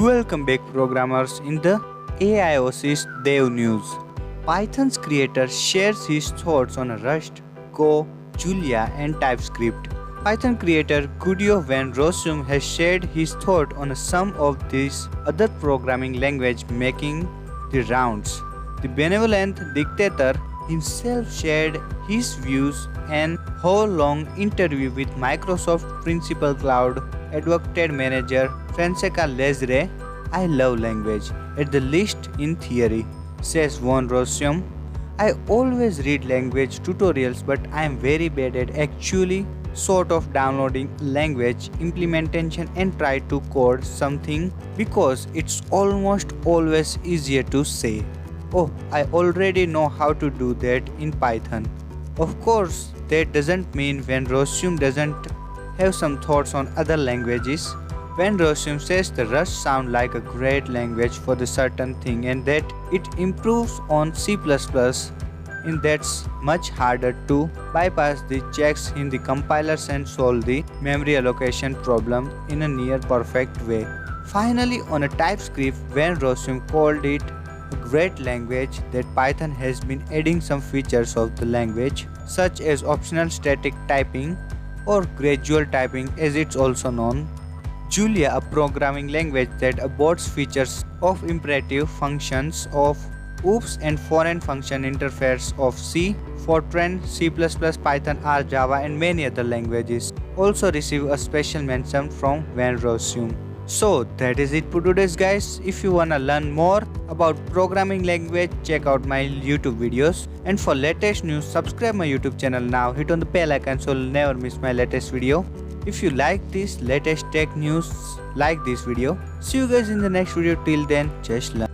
Welcome back programmers in the AIOC Dev News. Python's creator shares his thoughts on Rust, Go, Julia and TypeScript. Python creator Guido van Rossum has shared his thought on some of these other programming languages making the rounds. The benevolent dictator himself shared his views in a whole-long interview with Microsoft Principal Cloud Advocate Manager Francesca Lazzeri. I love language, at the least in theory, says Van Rossum. I always read language tutorials, but I am very bad at actually sort of downloading language implementation and try to code something because it's almost always easier to say, oh, I already know how to do that in Python. Of course, that doesn't mean Van Rossum doesn't have some thoughts on other languages. Van Rossum says the Rust sounds like a great language for the certain thing and that it improves on C++, and that's much harder to bypass the checks in the compilers and solve the memory allocation problem in a near perfect way. Finally, on a TypeScript, Van Rossum called it a great language that Python has been adding some features of the language, such as optional static typing or gradual typing as it's also known. Julia, a programming language that aborts features of imperative functions of OOPS and foreign function interface of C, Fortran, C++, Python, R, Java and many other languages, also receive a special mention from Van Rossum. So that is it for today's guys. If you wanna learn more about programming language, check out my YouTube videos, and for latest news subscribe my YouTube channel now, hit on the bell icon so you'll never miss my latest video. If you like this latest tech news, like this video. See you guys in the next video. Till then, just learn.